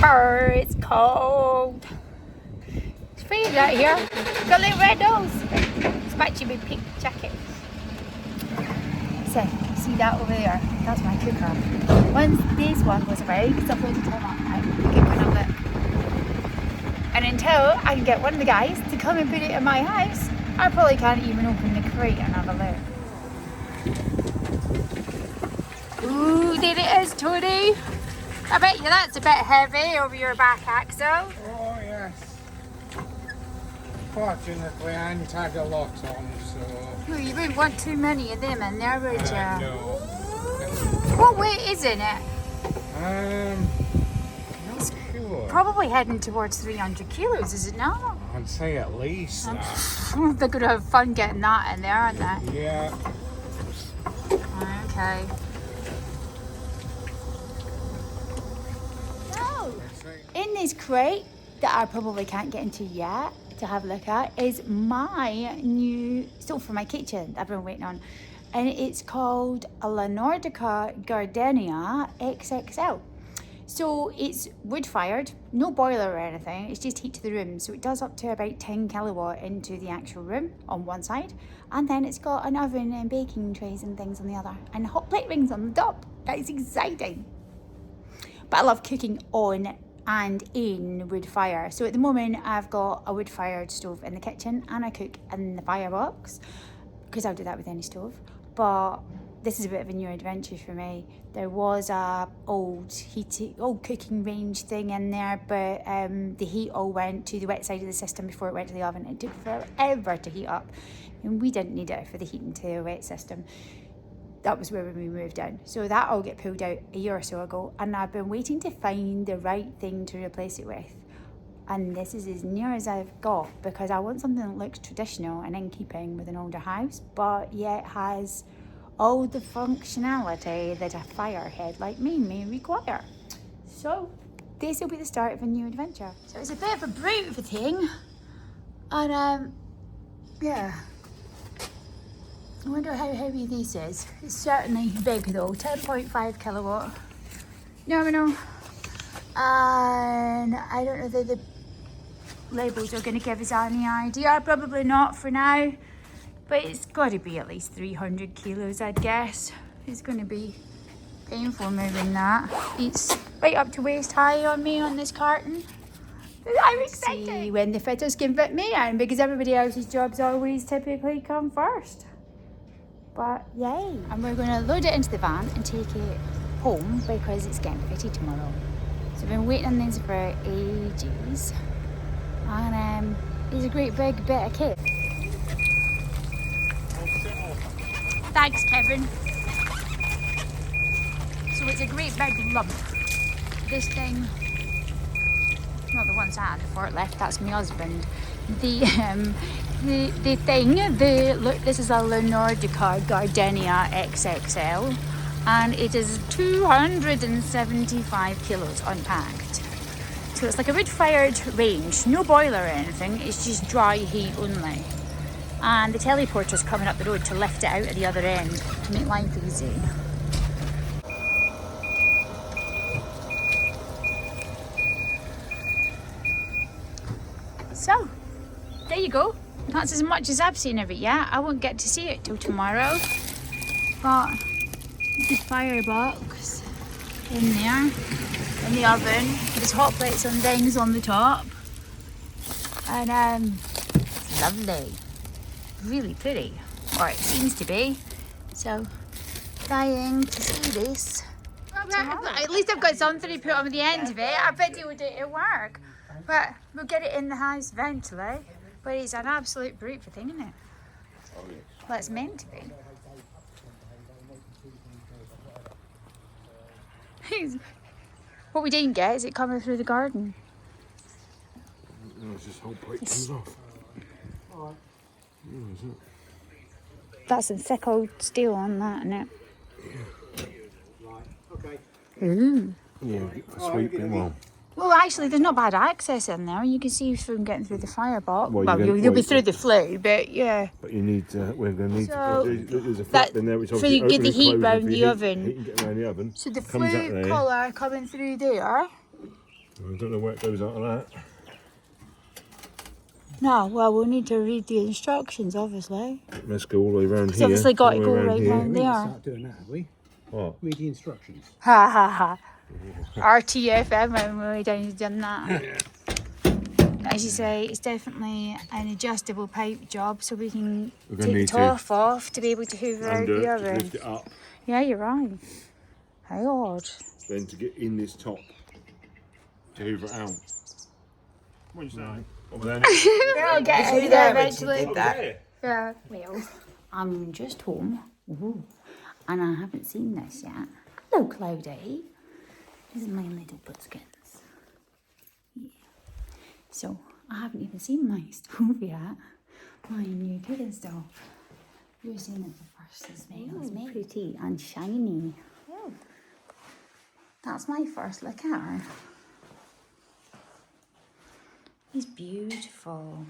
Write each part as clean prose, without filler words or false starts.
car. It's cold. It's freezing out here. Got a little red nose. It's matching my pink jacket. So, see that over there? That's my cooker. Once this one goes away, because I've loaded it all up, I can get rid of it. And until I can get one of the guys to come and put it in my house, I probably can't even open the crate and have a look. Ooh, there it is, Tony. I bet you that's a bit heavy over your back axle. Oh yes. Fortunately I hadn't had a lot on, so... Well, you wouldn't want too many of them in there, would you? No. What weight is in it? Not sure. Probably heading towards 300 kilos, is it not? I'd say at least that. They're going to have fun getting that in there, aren't they? Yeah. Okay. So, in this crate that I probably can't get into yet to have a look at is my new stove for my kitchen that I've been waiting on. And it's called a Nordica Gardenia XXL. So it's wood fired, no boiler or anything, it's just heat to the room. So it does up to about 10 kilowatt into the actual room on one side. And then it's got an oven and baking trays and things on the other. And hot plate rings on the top. That is exciting. But I love cooking on and in wood fire. So at the moment I've got a wood fired stove in the kitchen and I cook in the firebox because I'll do that with any stove. But this is a bit of a new adventure for me. There was a old cooking range thing in there, but the heat all went to the wet side of the system before it went to the oven. It took forever to heat up, and we didn't need it for the heating to the wet system. That was where we moved in. So that all got pulled out a year or so ago, and I've been waiting to find the right thing to replace it with. And this is as near as I've got, because I want something that looks traditional and in keeping with an older house, but yet has all the functionality that a firehead like me may require. So this will be the start of a new adventure. So it's a bit of a brute of a thing, and yeah. I wonder how heavy this is. It's certainly big though, 10.5 kilowatt. Nominal. And I don't know if the labels are going to give us any idea. Probably not for now. But it's got to be at least 300 kilos, I'd guess. It's going to be painful moving that. It's right up to waist high on me on this carton. I'm excited. See when the fitters can fit me in, because everybody else's jobs always typically come first. But yay. And we're going to load it into the van and take it home because it's getting fitted tomorrow. So I've been waiting on this for ages. And it's a great big bit of kit. Thanks, Kevin. So it's a great big lump. This thing, not the one sat at the forklift, that's my husband. Look, this is a Nordica Gardenia XXL, and it is 275 kilos unpacked. So it's like a wood-fired range, no boiler or anything, it's just dry heat only. And the teleporter's coming up the road to lift it out at the other end to make life easy. So, there you go. That's as much as I've seen of it yet. I won't get to see it till tomorrow. But the firebox in there, in the oven. There's hot plates and things on the top. And it's lovely. Really pretty, or it seems to be. So, dying to see this. At least I've got something to put on the end of it. I bet it would do it at work. But we'll get it in the house eventually. But it's an absolute brute for thing, isn't it? Well, it's meant to be. What we didn't get is it coming through the garden. No, it's just whole plate comes off. That's some thick old steel on that, isn't it? Yeah. Ooh. Yeah, for sweeping well. Well, actually, there's not bad access in there. You can see through getting through the firebox. Well, you'll be through the flue, but yeah. But you need we're going to need So, there's a flap in there which so obviously you get the open and heat close round if the you oven. Heat and get around the oven. So the comes out flue there. colour coming through there. don't know where it goes out of that. No, well, we'll need to read the instructions, obviously. Let's go all the way around It's here. obviously got to all the go way right here. round We need to there. start doing that, have we? What? Read the instructions. Ha ha ha. RTFM when we done that. As you say, it's definitely an adjustable pipe job, so we can We're gonna take the need to. top off to be able to hoover out the Just oven. lift it up. Yeah, you're right. How odd. Then to get in this top. To hoover it out. What are you saying? Over there. We'll get over there eventually. Over there. Yeah. Well, I'm just home. Ooh. And I haven't seen this yet. Hello, Cloudy. This is my little buskins. Yeah. So, I haven't even seen my stove yet. My new cooking stove. You're seeing it the first. It smells pretty and shiny. Oh. That's my first look at her. It's beautiful.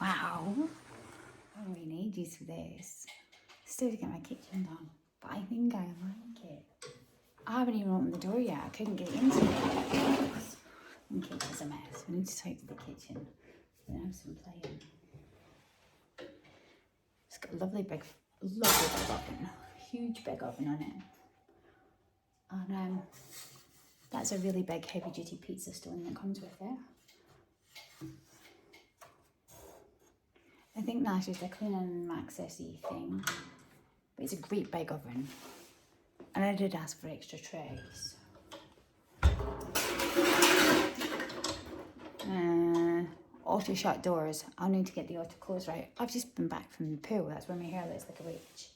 Wow. I'm waiting ages for this. Still to get my kitchen done, but I think I like it. I haven't even opened the door yet. I couldn't get into it. The kitchen's a mess. We need to tidy the kitchen. We have some playing. It's got a lovely big oven. Huge big oven on it. And that's a really big heavy duty pizza stone that comes with it. I think that's just a clean and accessy thing. But it's a great big oven. And I did ask for extra trays. Auto shut doors. I'll need to get the auto close right. I've just been back from the pool. That's why my hair looks like a witch.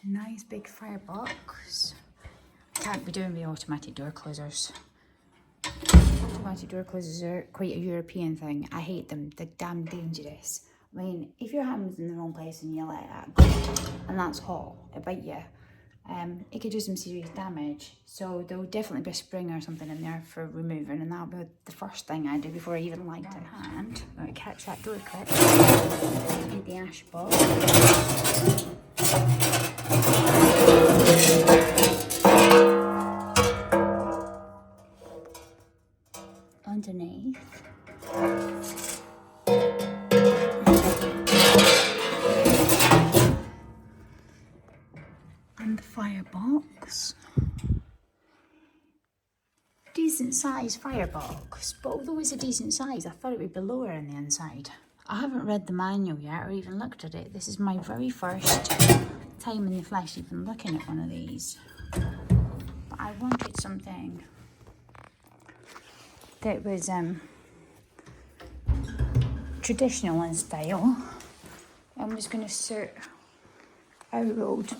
Nice big firebox. Can't be doing the automatic door closers. Automatic door closers are quite a European thing. I hate them. They're damn dangerous. I mean, if your hand's in the wrong place and you let that go, and that's hot, it bite you, it could do some serious damage. So there'll definitely be a spring or something in there for removing, and that'll be the first thing I do before I even light a hand. I'm going to catch that door quick. Need the ash box. Underneath. And the firebox. Decent size firebox, but although it's a decent size, I thought it would be lower on the inside. I haven't read the manual yet or even looked at it. This is my very first time in the flesh even looking at one of these. But I wanted something that was traditional in style and was going to suit our old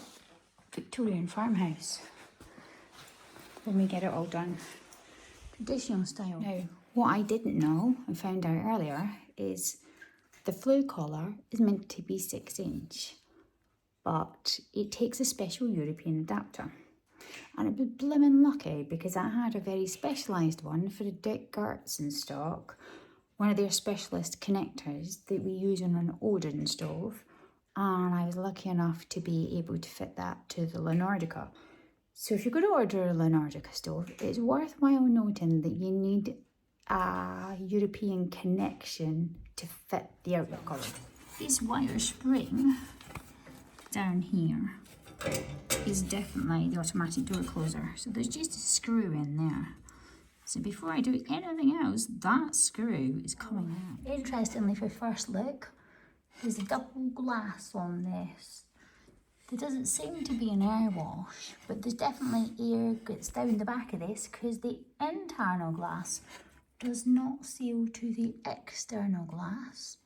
Victorian farmhouse when we get it all done. Traditional style. Now, what I didn't know and found out earlier is the flue collar is meant to be 6-inch, but it takes a special European adapter. And I'd be blimmin' lucky because I had a very specialised one for the Dick Gertz in stock, one of their specialist connectors that we use on an Odin stove, and I was lucky enough to be able to fit that to the Nordica. So if you're going to order a Nordica stove, it's worthwhile noting that you need a European connection to fit the outlet collar. This wire spring down here is definitely the automatic door closer. So there's just a screw in there. So before I do anything else, that screw is coming out. Interestingly, for first look, there's a double glass on this. There doesn't seem to be an air wash, but there's definitely air gets down the back of this because the internal glass does not seal to the external glass.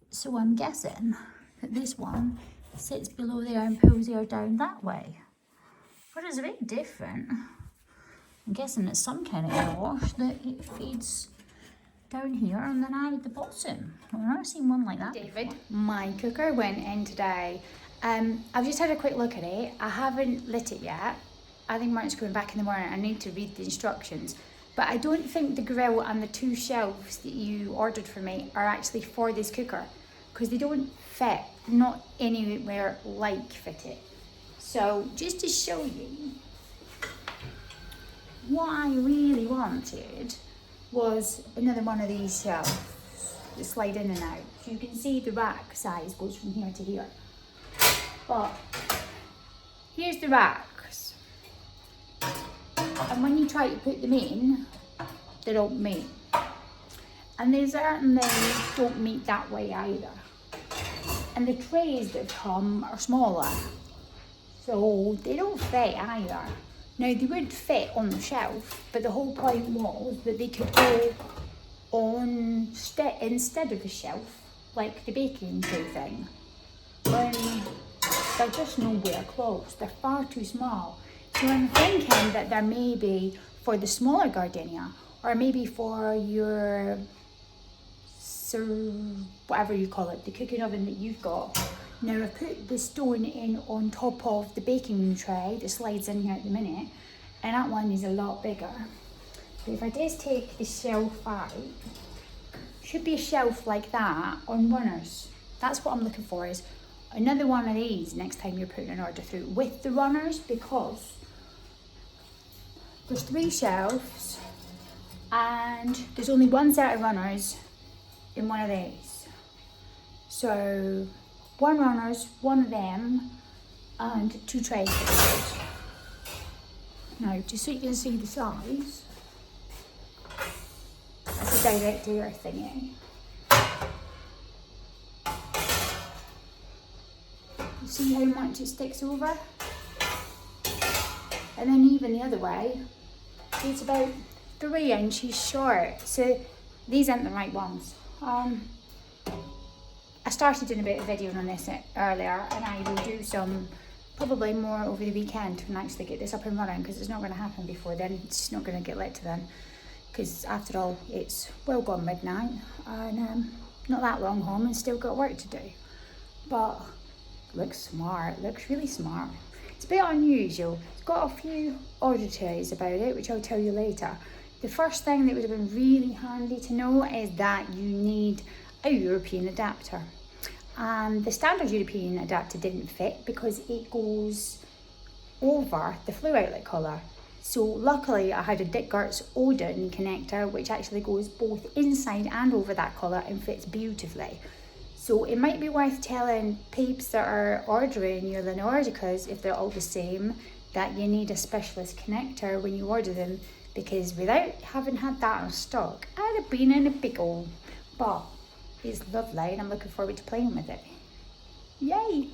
So I'm guessing that this one sits below there and pulls air down that way. But it's a bit different. I'm guessing it's some kind of air wash that it feeds down here and then out the bottom. I've never seen one like that. David, my cooker went in today. I've just had a quick look at it. I haven't lit it yet. I think Martin's coming back in the morning. I need to read the instructions. But I don't think the grill and the 2 shelves that you ordered for me are actually for this cooker because they don't fit, not anywhere like fit it. So just to show you, what I really wanted was another one of these shelves that slide in and out. So you can see the rack size goes from here to here. But here's the racks. And when you try to put them in, they don't meet. And they certainly don't meet that way either. And the trays that come are smaller, so they don't fit either. Now they would fit on the shelf, but the whole point was that they could go on instead of a shelf, like the baking tray thing, when they're just nowhere close. They're far too small. So I'm thinking that there may be for the smaller gardenia, or maybe for your whatever you call it, the cooking oven that you've got. Now I've put the stone in on top of the baking tray that slides in here at the minute, and that one is a lot bigger. But if I just take the shelf out, should be a shelf like that on runners. That's what I'm looking for, is another one of these next time you're putting an order through with the runners, because there's 3 shelves and there's only one set of runners in one of these. So 1 runners, 1 of them, and 2 trays for those. Now, just so you can see the size, that's a direct air thingy. You see how much it sticks over? And then even the other way, it's about 3 inches short. So these aren't the right ones. I started doing a bit of video on this earlier, and I will do some probably more over the weekend and actually get this up and running, because it's not going to happen before then. It's just not going to get lit to then, because after all it's well gone midnight and not that long home and still got work to do. But it looks smart, it looks really smart. It's a bit unusual. It's got a few oddities about it, which I'll tell you later. The first thing that would have been really handy to know is that you need a European adapter. And the standard European adapter didn't fit because it goes over the flue outlet collar. So luckily I had a Dick Gertz Odin connector, which actually goes both inside and over that collar and fits beautifully. So it might be worth telling peeps that are ordering your Nordicas, if they're all the same, that you need a specialist connector when you order them, because without having had that in stock, I'd have been in a pickle. But it's lovely and I'm looking forward to playing with it. Yay!